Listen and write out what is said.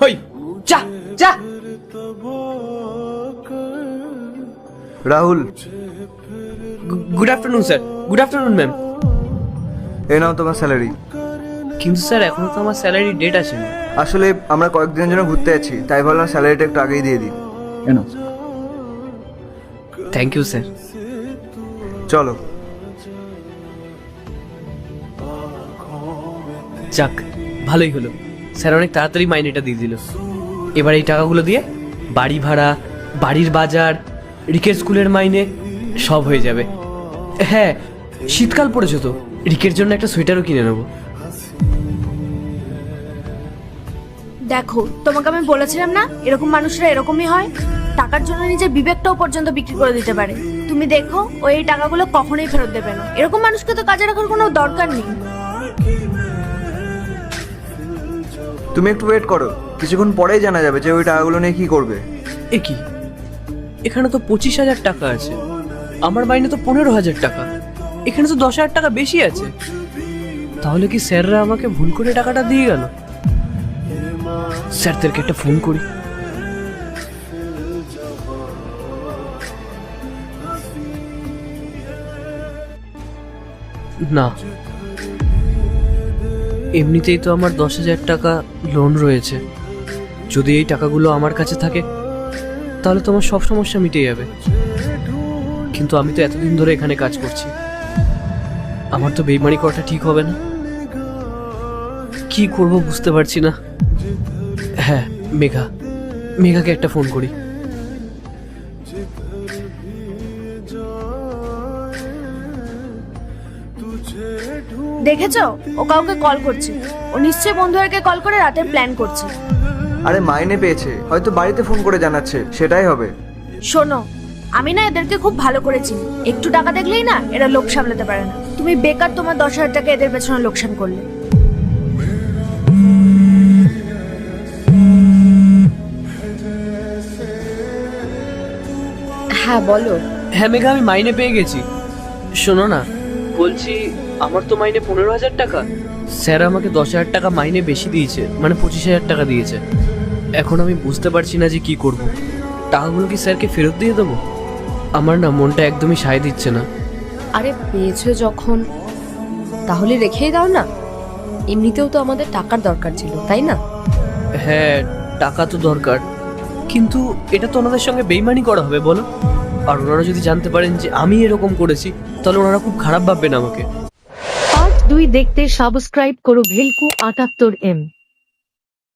হই যা যা। Rahul, good afternoon sir. Good afternoon ma'am. এই নাও তোমার স্যালারি। কিন্তু স্যার এখনো তো আমার স্যালারি ডেট আসেনি। আসলে আমরা কয়েকদিনের জন্য ঘুরতে যাচ্ছি, তাই ভাবলাম স্যালারিটা একটু আগেই দিয়ে দিই। Thank you sir. চলো। যাক, ভালোই হলো, স্যার অনেক তাড়াতাড়ি মাইনেটা দিয়ে দিল। এবার এই টাকাগুলো দিয়ে বাড়ি ভাড়া, বাড়ির বাজার, রিকের স্কুলের মাইনে সব হয়ে যাবে। হ্যাঁ, শীতকাল পড়েছে তো, রিকের জন্য একটা সোয়েটারও কিনে নেবো। দেখো, তোমাকে আমি বলেছিলাম না এরকম মানুষরা এরকমই হয়, টাকার জন্য নিজের বিবেকটাও পর্যন্ত বিক্রি করে দিতে পারে। তুমি দেখো ও এই টাকাগুলো কখনোই ফেরত দেবে না। এরকম মানুষকে তো কাজে রাখার কোনো দরকার নেই। তুমি একটু ওয়েট করো, কিছুক্ষণ পরেই জানা যাবে যে ওই টাকাগুলো নিয়ে কি করবে। এ কি, এখানে তো 25,000 টাকা আছে, আমার মাইনে তো 15,000 টাকা, এখানে তো 10,000 টাকা বেশি আছে। তাহলে কি স্যাররা আমাকে ভুল করে টাকাটা দিয়ে গেল? স্যারদেরকে একটা ফোন করি। না, এমনিতেই তো আমার 10,000 টাকা লোন রয়েছে। যদি এই টাকাগুলো আমার কাছে থাকে তাহলে তো আমার সব সমস্যা মিটে যাবে। কিন্তু আমি তো এতদিন ধরে এখানে কাজ করছি, আমার তো বেইমানি করাটা ঠিক হবে না। কি করব বুঝতে পারছি না। হ্যাঁ, মেঘাকে একটা ফোন করি। দেখেছো, ও কাউকে কল করছে। ও নিশ্চয়ই বন্ধুদেরকে কল করে রাতের প্ল্যান করছে। আরে মাইনে পেয়েছে, হয়তো বাড়িতে ফোন করে জানাচ্ছে, সেটাই হবে। শোনো, আমি না এদেরকে খুব ভালো করে চিনি। একটু টাকা দেখলেই না এরা লোক সামলাতে পারে না। তুমি বেকার তোমার 10,000 টাকা এদের পেছনে লোকসান করলে। হ্যাঁ বলো। হ্যাঁ মেঘা, আমি মাইনে পেয়ে গেছি। শোনো না, বলছি আমার তো মাইনে 15,000 টাকা, স্যার আমাকে 10,000 টাকা মাইনে বেশি দিয়েছে, মানে 25,000 টাকা দিয়েছে। এখন আমি বুঝতে পারছি না যে কি করব। টাকাগুলো কি স্যারকে ফেরত দিয়ে দেবো? আমার না মনটা একদমই সায় দিচ্ছে না। আরে পেয়েছো যখন তাহলে রেখেই দাও না, এমনিতেও তো আমাদের টাকার দরকার ছিল, তাই না? হ্যাঁ, টাকা তো দরকার, কিন্তু এটা তো ওনাদের সঙ্গে বেইমানি করা হবে বলো। আর ওনারা যদি জানতে পারেন যে আমি এরকম করেছি তাহলে ওনারা খুব খারাপ ভাববেন আমাকে। পার্ট 2 দেখতে সাবস্ক্রাইব করো ভেলকু 78M।